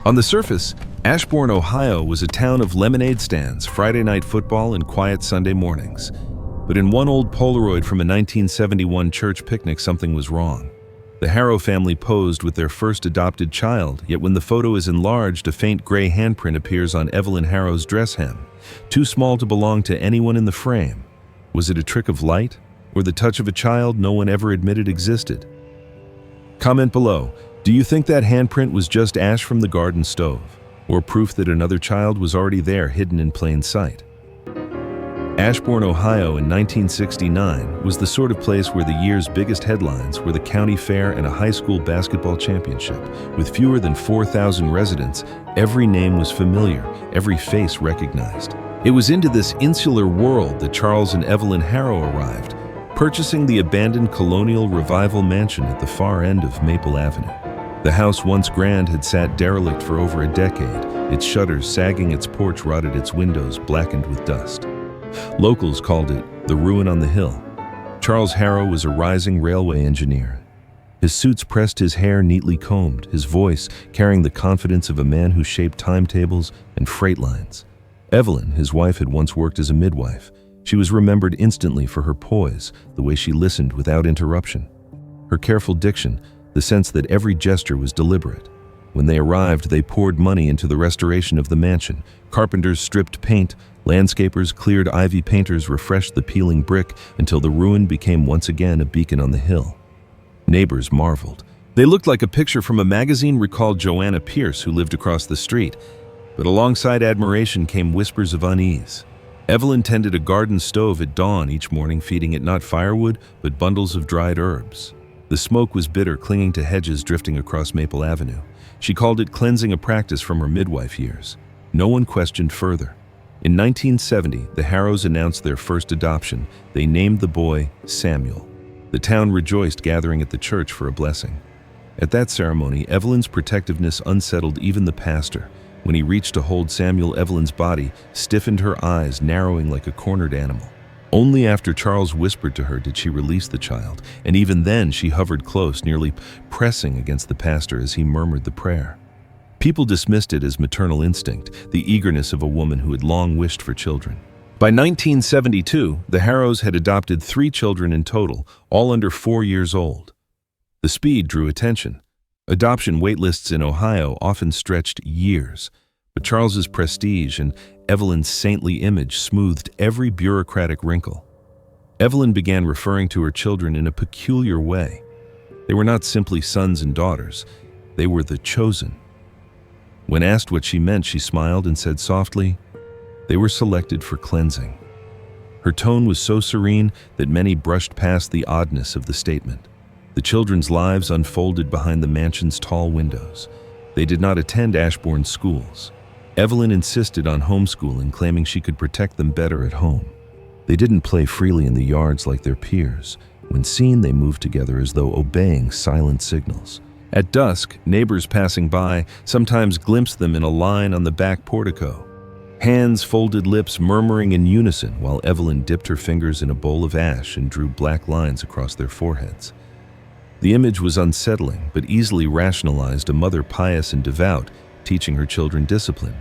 On the surface, Ashbourne, Ohio was a town of lemonade stands, Friday night football, and quiet Sunday mornings. But in one old Polaroid from a 1971 church picnic, something was wrong. The Harrow family posed with their first adopted child, yet when the photo is enlarged, a faint gray handprint appears on Evelyn Harrow's dress hem, too small to belong to anyone in the frame. Was it a trick of light, or the touch of a child no one ever admitted existed? Comment below. Do you think that handprint was just ash from the garden stove, or proof that another child was already there, hidden in plain sight? Ashbourne, Ohio in 1969 was the sort of place where the year's biggest headlines were the county fair and a high school basketball championship. With fewer than 4,000 residents, every name was familiar, every face recognized. It was into this insular world that Charles and Evelyn Harrow arrived, purchasing the abandoned colonial revival mansion at the far end of Maple Avenue. The house, once grand, had sat derelict for over a decade, its shutters sagging, its porch rotted, its windows blackened with dust. Locals called it the ruin on the hill. Charles Harrow was a rising railway engineer. His suits pressed, his hair neatly combed, his voice carrying the confidence of a man who shaped timetables and freight lines. Evelyn, his wife, had once worked as a midwife. She was remembered instantly for her poise, the way she listened without interruption. Her careful diction, the sense that every gesture was deliberate. When they arrived, they poured money into the restoration of the mansion. Carpenters stripped paint, landscapers cleared ivy, painters refreshed the peeling brick until the ruin became once again a beacon on the hill. Neighbors marveled. They looked like a picture from a magazine, recalled Joanna Pierce, who lived across the street. But alongside admiration came whispers of unease. Evelyn tended a garden stove at dawn each morning, feeding it not firewood, but bundles of dried herbs. The smoke was bitter, clinging to hedges drifting across Maple Avenue. She called it cleansing, a practice from her midwife years. No one questioned further. In 1970, the Harrows announced their first adoption. They named the boy Samuel. The town rejoiced, gathering at the church for a blessing. At that ceremony, Evelyn's protectiveness unsettled even the pastor. When he reached to hold Samuel, Evelyn's body stiffened, her eyes narrowing like a cornered animal. Only after Charles whispered to her did she release the child, and even then she hovered close, nearly pressing against the pastor as he murmured the prayer. People dismissed it as maternal instinct, the eagerness of a woman who had long wished for children. By 1972, the Harrows had adopted 3 children in total, all under 4 years old. The speed drew attention. Adoption waitlists in Ohio often stretched years, but Charles's prestige and Evelyn's saintly image smoothed every bureaucratic wrinkle. Evelyn began referring to her children in a peculiar way. They were not simply sons and daughters, they were the chosen. When asked what she meant, she smiled and said softly, "They were selected for cleansing." Her tone was so serene that many brushed past the oddness of the statement. The children's lives unfolded behind the mansion's tall windows. They did not attend Ashbourne schools. Evelyn insisted on homeschooling, claiming she could protect them better at home. They didn't play freely in the yards like their peers. When seen, they moved together as though obeying silent signals. At dusk, neighbors passing by sometimes glimpsed them in a line on the back portico. Hands folded, lips murmuring in unison, while Evelyn dipped her fingers in a bowl of ash and drew black lines across their foreheads. The image was unsettling, but easily rationalized, a mother pious and devout, teaching her children discipline.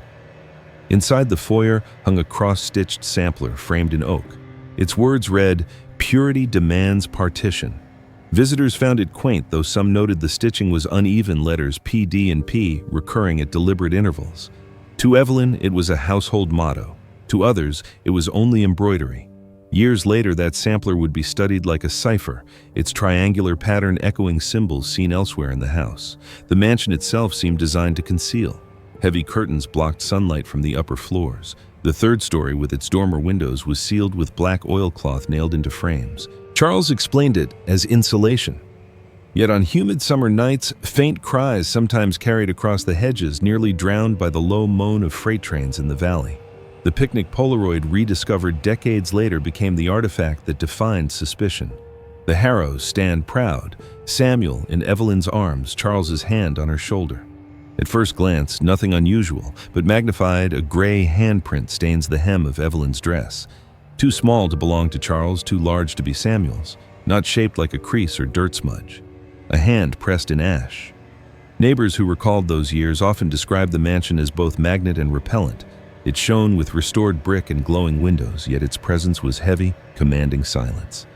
Inside the foyer hung a cross-stitched sampler framed in oak. Its words read, "Purity demands partition." Visitors found it quaint, though some noted the stitching was uneven, letters P, D, and P recurring at deliberate intervals. To Evelyn, it was a household motto. To others, it was only embroidery. Years later, that sampler would be studied like a cipher, its triangular pattern echoing symbols seen elsewhere in the house. The mansion itself seemed designed to conceal. Heavy curtains blocked sunlight from the upper floors. The third story, with its dormer windows, was sealed with black oilcloth nailed into frames. Charles explained it as insulation. Yet on humid summer nights, faint cries sometimes carried across the hedges, nearly drowned by the low moan of freight trains in the valley. The picnic Polaroid, rediscovered decades later, became the artifact that defined suspicion. The Harrows stand proud, Samuel in Evelyn's arms, Charles's hand on her shoulder. At first glance, nothing unusual, but magnified, a gray handprint stains the hem of Evelyn's dress. Too small to belong to Charles, too large to be Samuel's, not shaped like a crease or dirt smudge. A hand pressed in ash. Neighbors who recalled those years often described the mansion as both magnet and repellent. It shone with restored brick and glowing windows, yet its presence was heavy, commanding silence.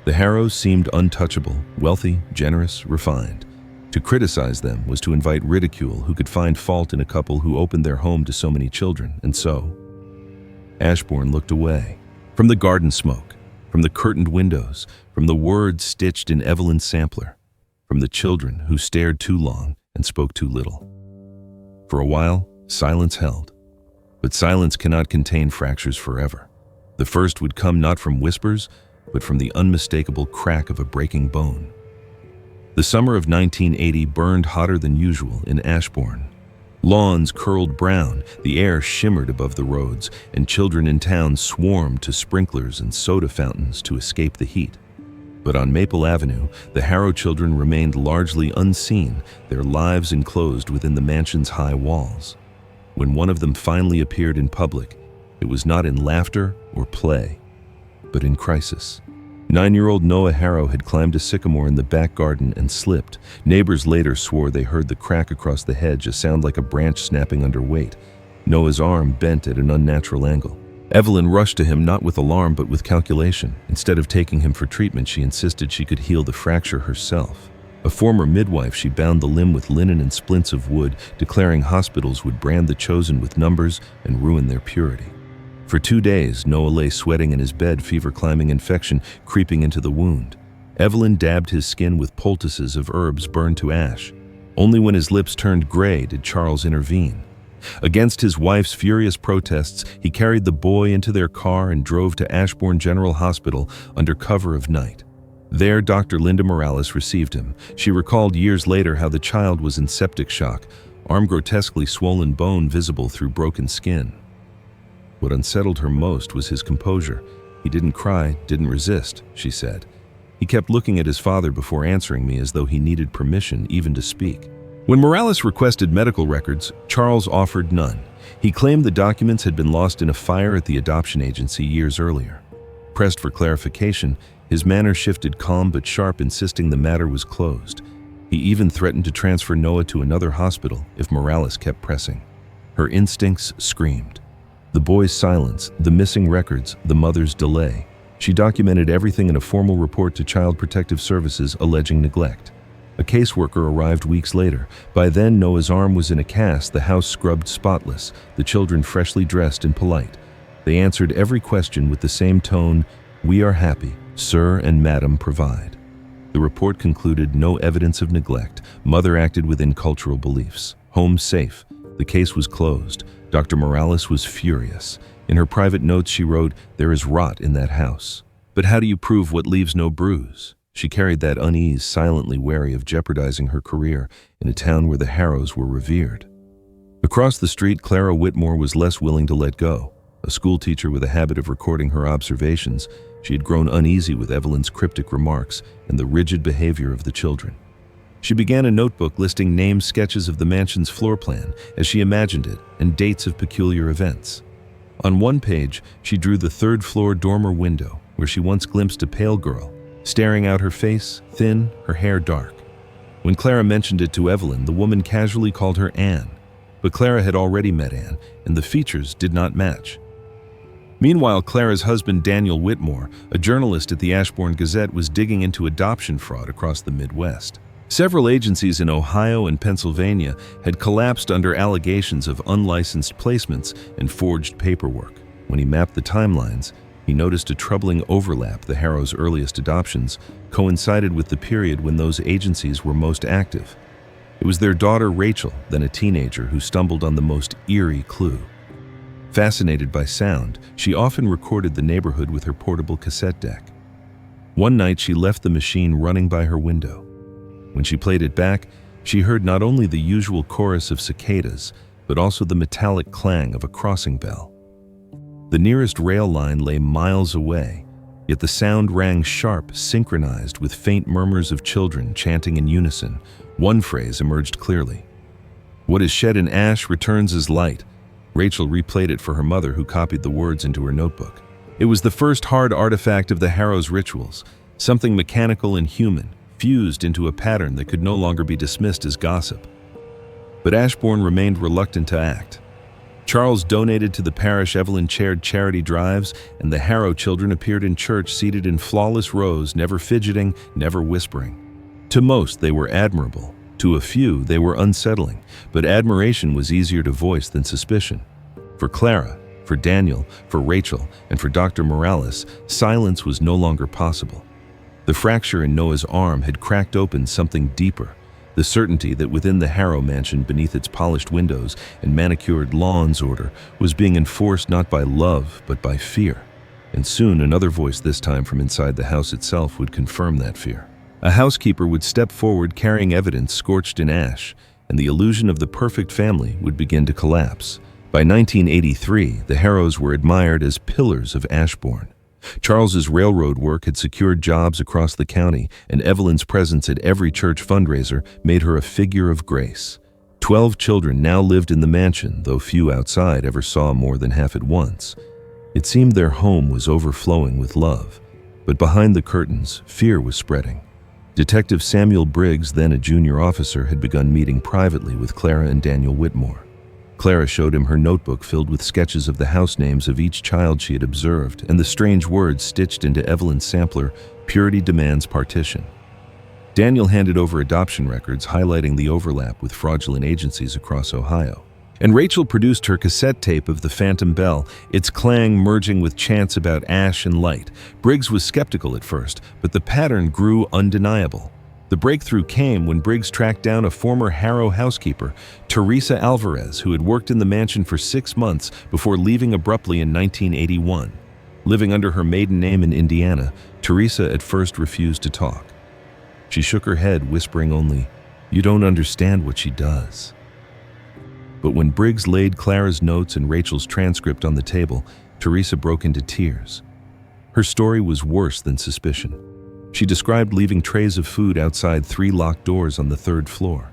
The Harrows seemed untouchable, wealthy, generous, refined. To criticize them was to invite ridicule who could find fault in a couple who opened their home to so many children, and so Ashbourne looked away. From the garden smoke, from the curtained windows, from the words stitched in Evelyn's sampler, from the children who stared too long and spoke too little. For a while, silence held. But silence cannot contain fractures forever. The first would come not from whispers, but from the unmistakable crack of a breaking bone. The summer of 1980 burned hotter than usual in Ashbourne. Lawns curled brown, the air shimmered above the roads, and children in town swarmed to sprinklers and soda fountains to escape the heat. But on Maple Avenue, the Harrow children remained largely unseen, their lives enclosed within the mansion's high walls. When one of them finally appeared in public, it was not in laughter or play, but in crisis. 9-year-old Noah Harrow had climbed a sycamore in the back garden and slipped. Neighbors later swore they heard the crack across the hedge, a sound like a branch snapping under weight. Noah's arm bent at an unnatural angle. Evelyn rushed to him not with alarm but with calculation. Instead of taking him for treatment, she insisted she could heal the fracture herself. A former midwife, she bound the limb with linen and splints of wood, declaring hospitals would brand the chosen with numbers and ruin their purity. For 2 days, Noah lay sweating in his bed, fever climbing, infection creeping into the wound. Evelyn dabbed his skin with poultices of herbs burned to ash. Only when his lips turned gray did Charles intervene. Against his wife's furious protests, he carried the boy into their car and drove to Ashbourne General Hospital under cover of night. There, Dr. Linda Morales received him. She recalled years later how the child was in septic shock, arm grotesquely swollen, bone visible through broken skin. What unsettled her most was his composure. He didn't cry, didn't resist, she said. He kept looking at his father before answering me as though he needed permission even to speak. When Morales requested medical records, Charles offered none. He claimed the documents had been lost in a fire at the adoption agency years earlier. Pressed for clarification, his manner shifted, calm but sharp, insisting the matter was closed. He even threatened to transfer Noah to another hospital if Morales kept pressing. Her instincts screamed. The boy's silence, the missing records, the mother's delay. She documented everything in a formal report to Child Protective Services alleging neglect. A caseworker arrived weeks later. By then, Noah's arm was in a cast, the house scrubbed spotless, the children freshly dressed and polite. They answered every question with the same tone, "We are happy, sir and madam provide." The report concluded no evidence of neglect. Mother acted within cultural beliefs. Home safe. The case was closed. Dr. Morales was furious. In her private notes she wrote, "There is rot in that house. But how do you prove what leaves no bruise?" She carried that unease, silently wary of jeopardizing her career in a town where the Harrows were revered. Across the street, Clara Whitmore was less willing to let go. A schoolteacher with a habit of recording her observations, she had grown uneasy with Evelyn's cryptic remarks and the rigid behavior of the children. She began a notebook listing named sketches of the mansion's floor plan as she imagined it and dates of peculiar events. On one page, she drew the third-floor dormer window where she once glimpsed a pale girl, staring out, her face thin, her hair dark. When Clara mentioned it to Evelyn, the woman casually called her Anne. But Clara had already met Anne, and the features did not match. Meanwhile, Clara's husband, Daniel Whitmore, a journalist at the Ashbourne Gazette, was digging into adoption fraud across the Midwest. Several agencies in Ohio and Pennsylvania had collapsed under allegations of unlicensed placements and forged paperwork. When he mapped the timelines, he noticed a troubling overlap. The Harrows' earliest adoptions coincided with the period when those agencies were most active. It was their daughter Rachel, then a teenager, who stumbled on the most eerie clue. Fascinated by sound, she often recorded the neighborhood with her portable cassette deck. One night she left the machine running by her window. When she played it back, she heard not only the usual chorus of cicadas, but also the metallic clang of a crossing bell. The nearest rail line lay miles away, yet the sound rang sharp, synchronized with faint murmurs of children chanting in unison. One phrase emerged clearly. "What is shed in ash returns as light." Rachel replayed it for her mother, who copied the words into her notebook. It was the first hard artifact of the Harrows' rituals, something mechanical and human, fused into a pattern that could no longer be dismissed as gossip. But Ashbourne remained reluctant to act. Charles donated to the parish, Evelyn chaired charity drives, and the Harrow children appeared in church seated in flawless rows, never fidgeting, never whispering. To most, they were admirable. To a few, they were unsettling, but admiration was easier to voice than suspicion. For Clara, for Daniel, for Rachel, and for Dr. Morales, silence was no longer possible. The fracture in Noah's arm had cracked open something deeper, the certainty that within the Harrow mansion, beneath its polished windows and manicured lawns, order was being enforced not by love, but by fear. And soon another voice, this time from inside the house itself, would confirm that fear. A housekeeper would step forward carrying evidence scorched in ash, and the illusion of the perfect family would begin to collapse. By 1983, the Harrows were admired as pillars of Ashbourne. Charles's railroad work had secured jobs across the county, and Evelyn's presence at every church fundraiser made her a figure of grace. 12 children now lived in the mansion, though few outside ever saw more than half at once. It seemed their home was overflowing with love, but behind the curtains, fear was spreading. Detective Samuel Briggs, then a junior officer, had begun meeting privately with Clara and Daniel Whitmore. Clara showed him her notebook filled with sketches of the house names of each child she had observed, and the strange words stitched into Evelyn's sampler, "Purity demands partition." Daniel handed over adoption records highlighting the overlap with fraudulent agencies across Ohio. And Rachel produced her cassette tape of the Phantom Bell, its clang merging with chants about ash and light. Briggs was skeptical at first, but the pattern grew undeniable. The breakthrough came when Briggs tracked down a former Harrow housekeeper, Teresa Alvarez, who had worked in the mansion for 6 months before leaving abruptly in 1981. Living under her maiden name in Indiana, Teresa at first refused to talk. She shook her head, whispering only, "You don't understand what she does." But when Briggs laid Clara's notes and Rachel's transcript on the table, Teresa broke into tears. Her story was worse than suspicion. She described leaving trays of food outside 3 locked doors on the 3rd floor.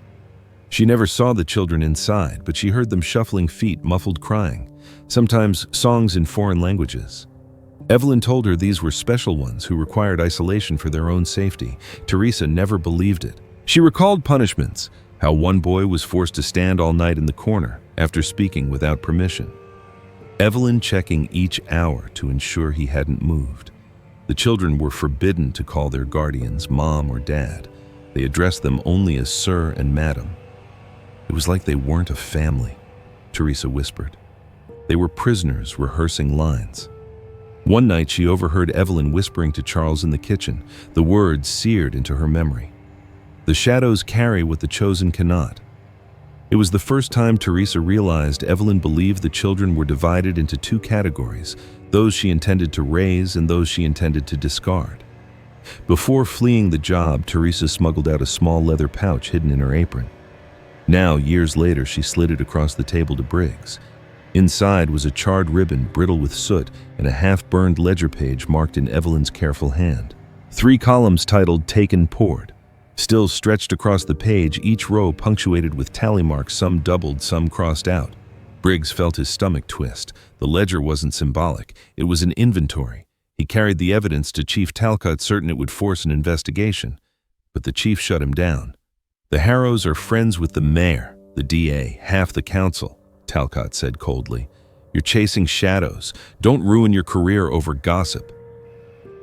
She never saw the children inside, but she heard them shuffling feet, muffled crying, sometimes songs in foreign languages. Evelyn told her these were special ones who required isolation for their own safety. Teresa never believed it. She recalled punishments, how one boy was forced to stand all night in the corner after speaking without permission. Evelyn checking each hour to ensure he hadn't moved. The children were forbidden to call their guardians mom or dad. They addressed them only as sir and madam. It was like they weren't a family, Teresa whispered. They were prisoners rehearsing lines. One night she overheard Evelyn whispering to Charles in the kitchen, the words seared into her memory. "The shadows carry what the chosen cannot." It was the first time Teresa realized Evelyn believed the children were divided into 2 categories, those she intended to raise and those she intended to discard. Before fleeing the job, Teresa smuggled out a small leather pouch hidden in her apron. Now, years later, she slid it across the table to Briggs. Inside was a charred ribbon brittle with soot and a half-burned ledger page marked in Evelyn's careful hand. 3 columns titled "Taken Poured." Still stretched across the page, each row punctuated with tally marks, some doubled, some crossed out. Briggs felt his stomach twist. The ledger wasn't symbolic. It was an inventory. He carried the evidence to Chief Talcott, certain it would force an investigation. But the chief shut him down. "The Harrows are friends with the mayor, the DA, half the council," Talcott said coldly. "You're chasing shadows. Don't ruin your career over gossip."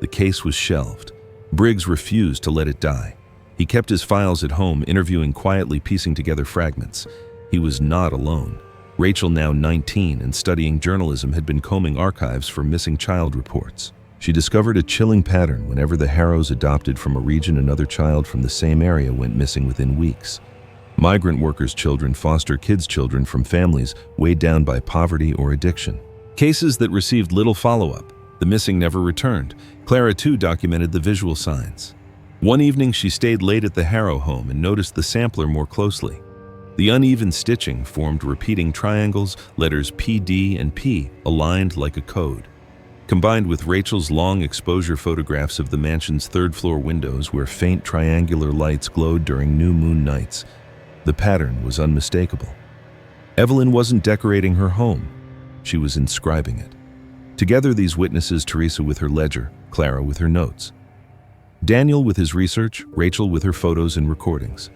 The case was shelved. Briggs refused to let it die. He kept his files at home, interviewing quietly, piecing together fragments. He was not alone. Rachel, now 19 and studying journalism, had been combing archives for missing child reports. She discovered a chilling pattern. Whenever the Harrows adopted from a region, another child from the same area went missing within weeks. Migrant workers' children, foster kids' children from families weighed down by poverty or addiction. Cases that received little follow-up. The missing never returned. Clara, too, documented the visual signs. One evening, she stayed late at the Harrow home and noticed the sampler more closely. The uneven stitching formed repeating triangles, letters P, D, and P aligned like a code. Combined with Rachel's long exposure photographs of the mansion's 3rd-floor windows where faint triangular lights glowed during new moon nights, the pattern was unmistakable. Evelyn wasn't decorating her home. She was inscribing it. Together, these witnesses, Teresa with her ledger, Clara with her notes, Daniel with his research, Rachel with her photos and recordings.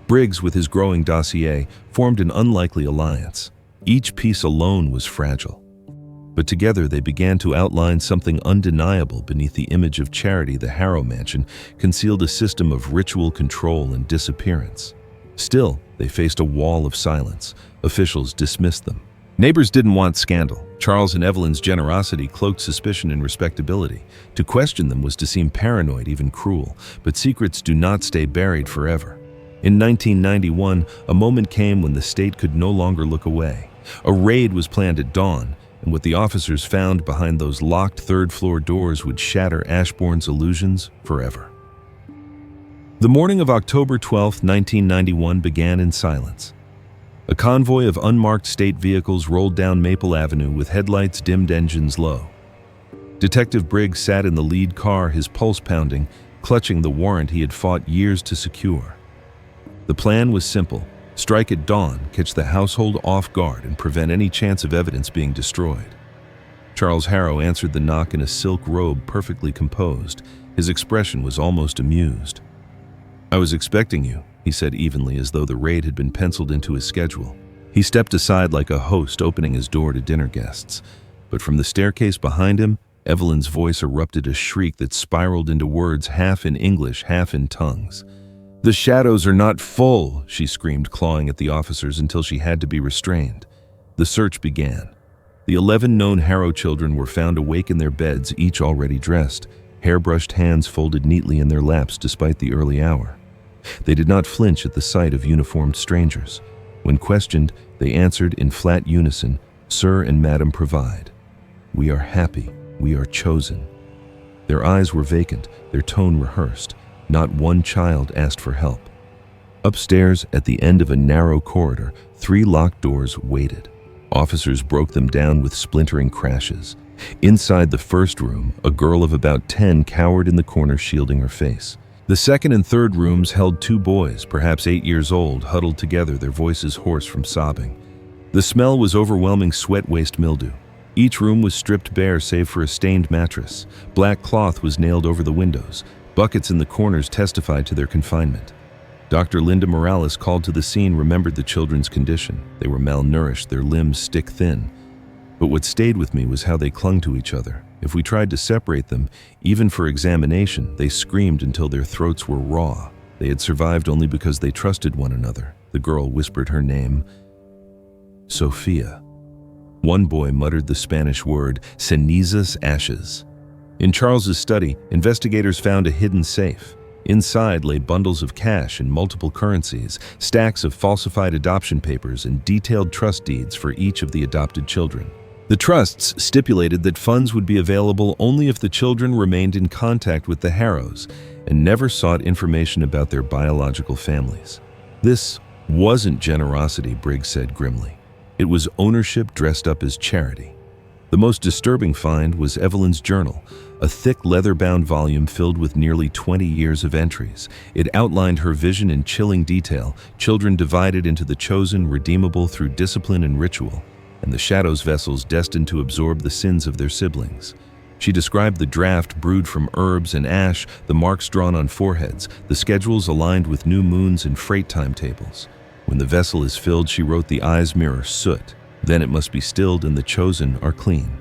Briggs, with his growing dossier, formed an unlikely alliance. Each piece alone was fragile. But together they began to outline something undeniable beneath the image of charity. The Harrow mansion concealed a system of ritual control and disappearance. Still, they faced a wall of silence. Officials dismissed them. Neighbors didn't want scandal. Charles and Evelyn's generosity cloaked suspicion and respectability. To question them was to seem paranoid, even cruel. But secrets do not stay buried forever. In 1991, a moment came when the state could no longer look away. A raid was planned at dawn, and what the officers found behind those locked third-floor doors would shatter Ashbourne's illusions forever. The morning of October 12, 1991 began in silence. A convoy of unmarked state vehicles rolled down Maple Avenue with headlights dimmed, engines low. Detective Briggs sat in the lead car, his pulse pounding, clutching the warrant he had fought years to secure. The plan was simple: strike at dawn, catch the household off guard, and prevent any chance of evidence being destroyed. Charles Harrow answered the knock in a silk robe, perfectly composed. His expression was almost amused. "I was expecting you," he said evenly, as though the raid had been penciled into his schedule. He stepped aside like a host opening his door to dinner guests. But from the staircase behind him, Evelyn's voice erupted a shriek that spiraled into words half in English, half in tongues. "The shadows are not full," she screamed, clawing at the officers until she had to be restrained. The search began. The 11 known Harrow children were found awake in their beds, each already dressed, hairbrushed hands folded neatly in their laps despite the early hour. They did not flinch at the sight of uniformed strangers. When questioned, they answered in flat unison, "Sir and Madam Provide. We are happy. We are chosen." Their eyes were vacant, their tone rehearsed. Not one child asked for help. Upstairs, at the end of a narrow corridor, 3 locked doors waited. Officers broke them down with splintering crashes. Inside the first room, a girl of about 10 cowered in the corner, shielding her face. The second and third rooms held 2 boys, perhaps 8 years old, huddled together, their voices hoarse from sobbing. The smell was overwhelming: sweat, waste, mildew. Each room was stripped bare save for a stained mattress. Black cloth was nailed over the windows. Buckets in the corners testified to their confinement. Dr. Linda Morales, called to the scene, remembered the children's condition. They were malnourished, their limbs stick-thin. But what stayed with me was how they clung to each other. If we tried to separate them, even for examination, they screamed until their throats were raw. They had survived only because they trusted one another. The girl whispered her name, Sophia. One boy muttered the Spanish word, cenizas, ashes. In Charles's study, investigators found a hidden safe. Inside lay bundles of cash in multiple currencies, stacks of falsified adoption papers, and detailed trust deeds for each of the adopted children. The trusts stipulated that funds would be available only if the children remained in contact with the Harrows and never sought information about their biological families. "This wasn't generosity," Briggs said grimly. "It was ownership dressed up as charity." The most disturbing find was Evelyn's journal, a thick leather-bound volume filled with nearly 20 years of entries. It outlined her vision in chilling detail: children divided into the chosen, redeemable through discipline and ritual, and the shadows vessels destined to absorb the sins of their siblings. She described the draft brewed from herbs and ash, the marks drawn on foreheads, the schedules aligned with new moons and freight timetables. When the vessel is filled, she wrote, the eyes mirror soot. Then it must be stilled and the chosen are clean.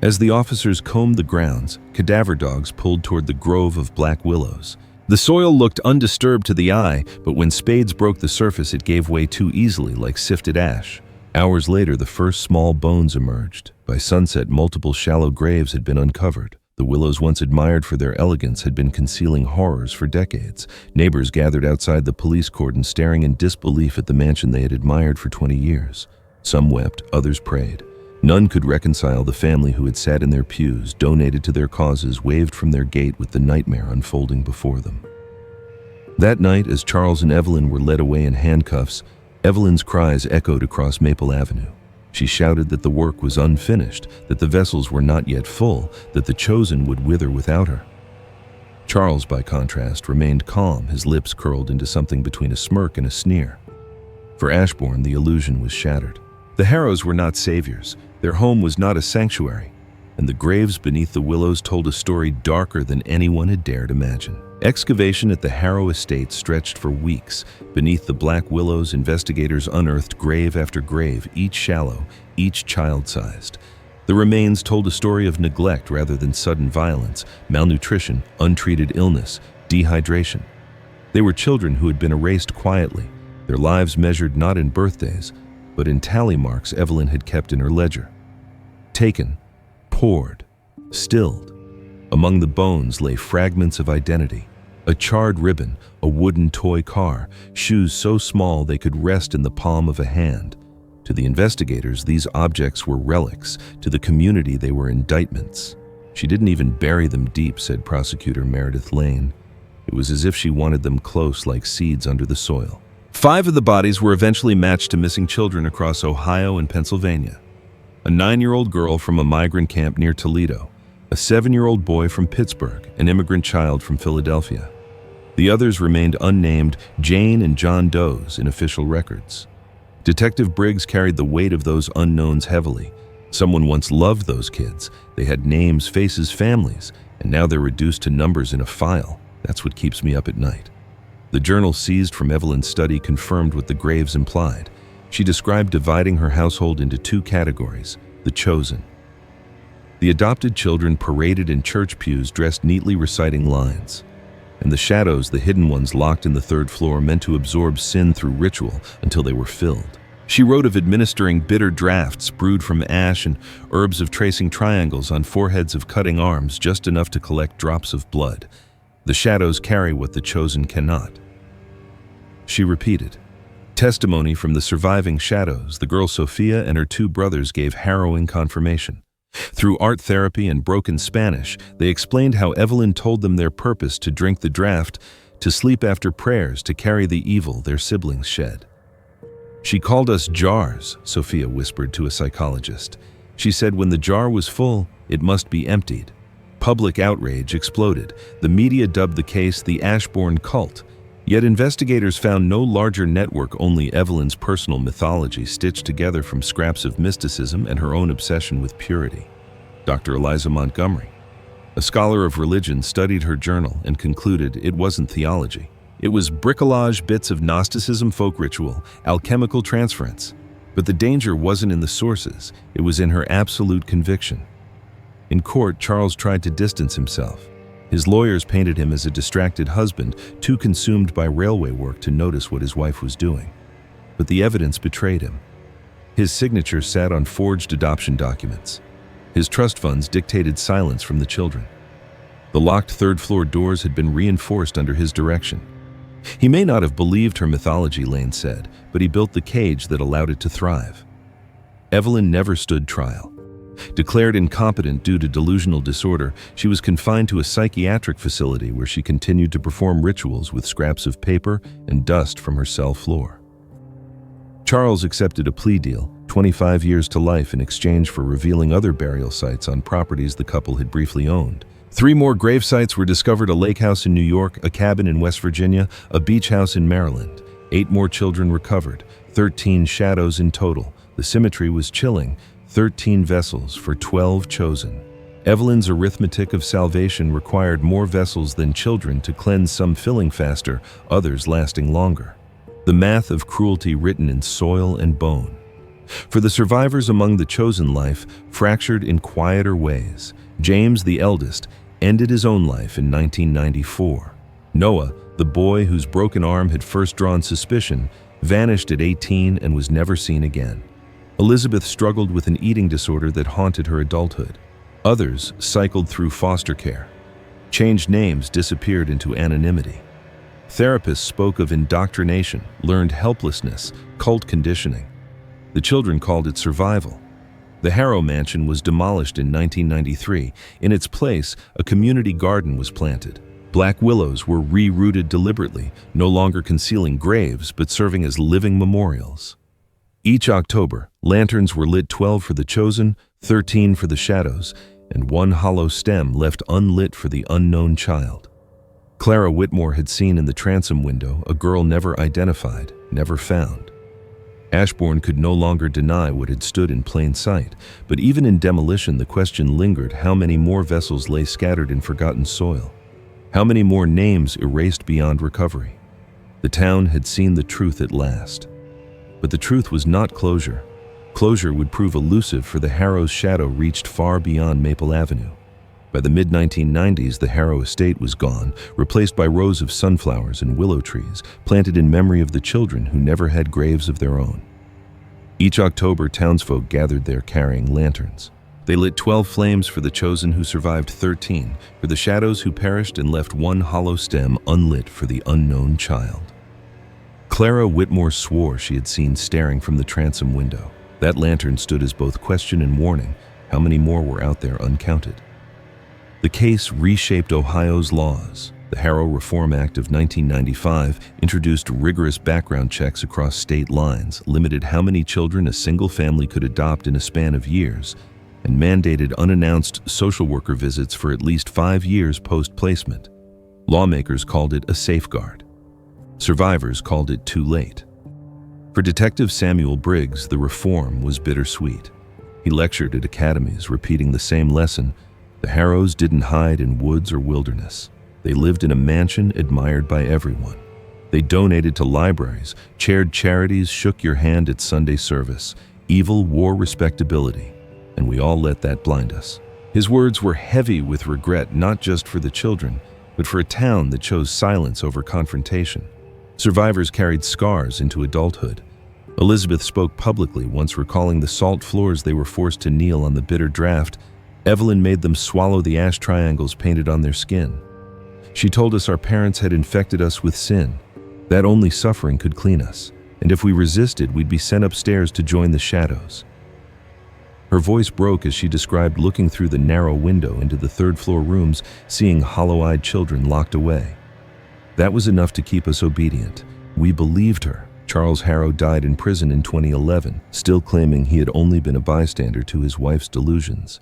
As the officers combed the grounds, cadaver dogs pulled toward the grove of black willows. The soil looked undisturbed to the eye, but when spades broke the surface, it gave way too easily, like sifted ash. Hours later, the first small bones emerged. By sunset, multiple shallow graves had been uncovered. The willows, once admired for their elegance, had been concealing horrors for decades. Neighbors gathered outside the police cordon, staring in disbelief at the mansion they had admired for 20 years. Some wept, others prayed. None could reconcile the family who had sat in their pews, donated to their causes, waved from their gate with the nightmare unfolding before them. That night, as Charles and Evelyn were led away in handcuffs, Evelyn's cries echoed across Maple Avenue. She shouted that the work was unfinished, that the vessels were not yet full, that the chosen would wither without her. Charles, by contrast, remained calm, his lips curled into something between a smirk and a sneer. For Ashbourne, the illusion was shattered. The Harrows were not saviors. Their home was not a sanctuary. and the graves beneath the willows told a story darker than anyone had dared imagine. Excavation at the Harrow estate stretched for weeks. Beneath the black willows, investigators unearthed grave after grave, each shallow, each child-sized. The remains told a story of neglect rather than sudden violence, malnutrition, untreated illness, dehydration. They were children who had been erased quietly, their lives measured not in birthdays, but in tally marks Evelyn had kept in her ledger. Taken, poured, stilled. Among the bones lay fragments of identity. A charred ribbon, a wooden toy car, shoes so small they could rest in the palm of a hand. To the investigators, these objects were relics. To the community, they were indictments. She didn't even bury them deep, said Prosecutor Meredith Lane. It was as if she wanted them close, like seeds under the soil. 5 of the bodies were eventually matched to missing children across Ohio and Pennsylvania. A 9-year-old girl from a migrant camp near Toledo, a 7-year-old boy from Pittsburgh, an immigrant child from Philadelphia. The others remained unnamed, Jane and John Does, in official records. Detective Briggs carried the weight of those unknowns heavily. Someone once loved those kids. They had names, faces, families, and now they're reduced to numbers in a file. That's what keeps me up at night. The journal seized from Evelyn's study confirmed what the graves implied. She described dividing her household into 2 categories: the chosen. The adopted children paraded in church pews dressed neatly reciting lines. And the shadows, the hidden ones locked in the 3rd floor, meant to absorb sin through ritual until they were filled. She wrote of administering bitter drafts brewed from ash and herbs, of tracing triangles on foreheads, of cutting arms just enough to collect drops of blood. The shadows carry what the chosen cannot. She repeated. Testimony from the surviving shadows, the girl Sophia and her 2 brothers gave harrowing confirmation. Through art therapy and broken Spanish, they explained how Evelyn told them their purpose: to drink the draft, to sleep after prayers, to carry the evil their siblings shed. She called us jars, Sophia whispered to a psychologist. She said when the jar was full, it must be emptied. Public outrage exploded. The media dubbed the case the Ashbourne cult. Yet investigators found no larger network, only Evelyn's personal mythology stitched together from scraps of mysticism and her own obsession with purity. Dr. Eliza Montgomery, a scholar of religion, studied her journal and concluded it wasn't theology. It was bricolage, bits of Gnosticism, folk ritual, alchemical transference. But the danger wasn't in the sources, it was in her absolute conviction. In court, Charles tried to distance himself. His lawyers painted him as a distracted husband, too consumed by railway work to notice what his wife was doing. But the evidence betrayed him. His signature sat on forged adoption documents. His trust funds dictated silence from the children. The locked 3rd floor doors had been reinforced under his direction. He may not have believed her mythology, Lane said, but he built the cage that allowed it to thrive. Evelyn never stood trial. Declared incompetent due to delusional disorder, she was confined to a psychiatric facility where she continued to perform rituals with scraps of paper and dust from her cell floor. Charles accepted a plea deal, 25 years to life, in exchange for revealing other burial sites on properties the couple had briefly owned. 3 more grave sites were discovered: a lake house in New York, a cabin in West Virginia, a beach house in Maryland. 8 more children recovered, 13 shadows in total. The symmetry was chilling. 13 vessels for 12 chosen. Evelyn's arithmetic of salvation required more vessels than children to cleanse, some filling faster, others lasting longer. The math of cruelty written in soil and bone. For the survivors among the chosen life, fractured in quieter ways, James, the eldest, ended his own life in 1994. Noah, the boy whose broken arm had first drawn suspicion, vanished at 18 and was never seen again. Elizabeth struggled with an eating disorder that haunted her adulthood. Others cycled through foster care. Changed names, disappeared into anonymity. Therapists spoke of indoctrination, learned helplessness, cult conditioning. The children called it survival. The Harrow mansion was demolished in 1993. In its place, a community garden was planted. Black willows were re-rooted deliberately, no longer concealing graves, but serving as living memorials. Each October, lanterns were lit, 12 for the chosen, 13 for the shadows, and 1 hollow stem left unlit for the unknown child. Clara Whitmore had seen in the transom window a girl never identified, never found. Ashbourne could no longer deny what had stood in plain sight, but even in demolition the question lingered: how many more vessels lay scattered in forgotten soil? How many more names erased beyond recovery? The town had seen the truth at last. But the truth was not closure. Closure would prove elusive, for the Harrow's shadow reached far beyond Maple Avenue. By the mid-1990s, the Harrow estate was gone, replaced by rows of sunflowers and willow trees, planted in memory of the children who never had graves of their own. Each October, townsfolk gathered there carrying lanterns. They lit 12 flames for the chosen who survived 13, for the shadows who perished, and left one hollow stem unlit for the unknown child. Clara Whitmore swore she had seen staring from the transom window. That lantern stood as both question and warning. How many more were out there uncounted? The case reshaped Ohio's laws. The Harrow Reform Act of 1995 introduced rigorous background checks across state lines, limited how many children a single family could adopt in a span of years, and mandated unannounced social worker visits for at least 5 years post-placement. Lawmakers called it a safeguard. Survivors called it too late. For Detective Samuel Briggs, the reform was bittersweet. He lectured at academies, repeating the same lesson: the Harrows didn't hide in woods or wilderness. They lived in a mansion admired by everyone. They donated to libraries, chaired charities, shook your hand at Sunday service. Evil wore respectability, and we all let that blind us. His words were heavy with regret, not just for the children, but for a town that chose silence over confrontation. Survivors carried scars into adulthood. Elizabeth spoke publicly, once recalling the salt floors they were forced to kneel on, the bitter draft. Evelyn made them swallow the ash triangles painted on their skin. She told us our parents had infected us with sin, that only suffering could clean us, and if we resisted, we'd be sent upstairs to join the shadows. Her voice broke as she described looking through the narrow window into the third-floor rooms, seeing hollow-eyed children locked away. That was enough to keep us obedient. We believed her. Charles Harrow died in prison in 2011, still claiming he had only been a bystander to his wife's delusions.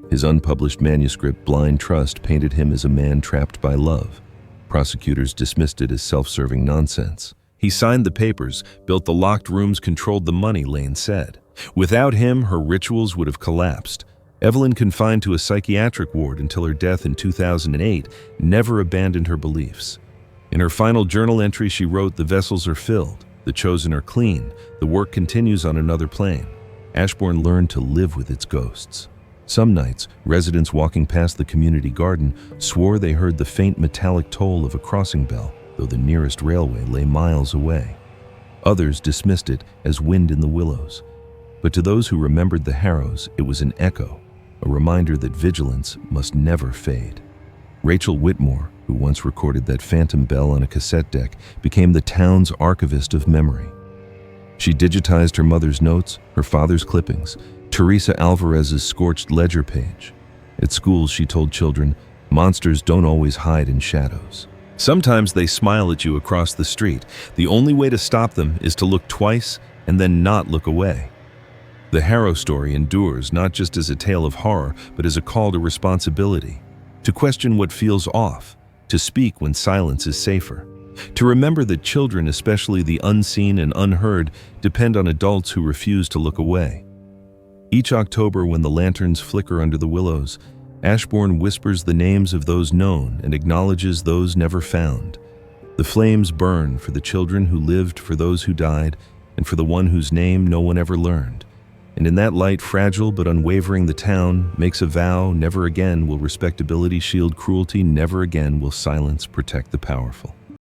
His unpublished manuscript, Blind Trust, painted him as a man trapped by love. Prosecutors dismissed it as self-serving nonsense. He signed the papers, built the locked rooms, controlled the money, Lane said. Without him, her rituals would have collapsed. Evelyn, confined to a psychiatric ward until her death in 2008, never abandoned her beliefs. In her final journal entry, she wrote, "The vessels are filled, the chosen are clean, the work continues on another plane." Ashbourne learned to live with its ghosts. Some nights, residents walking past the community garden swore they heard the faint metallic toll of a crossing bell, though the nearest railway lay miles away. Others dismissed it as wind in the willows. But to those who remembered the Harrows, it was an echo, a reminder that vigilance must never fade. Rachel Whitmore, who once recorded that phantom bell on a cassette deck, became the town's archivist of memory. She digitized her mother's notes, her father's clippings, Teresa Alvarez's scorched ledger page. At school, she told children, monsters don't always hide in shadows. Sometimes they smile at you across the street. The only way to stop them is to look twice and then not look away. The Harrow story endures not just as a tale of horror, but as a call to responsibility, to question what feels off, to speak when silence is safer, to remember that children, especially the unseen and unheard, depend on adults who refuse to look away. Each October, when the lanterns flicker under the willows, Ashbourne whispers the names of those known and acknowledges those never found. The flames burn for the children who lived, for those who died, and for the one whose name no one ever learned. And in that light, fragile but unwavering, the town makes a vow: never again will respectability shield cruelty, never again will silence protect the powerful.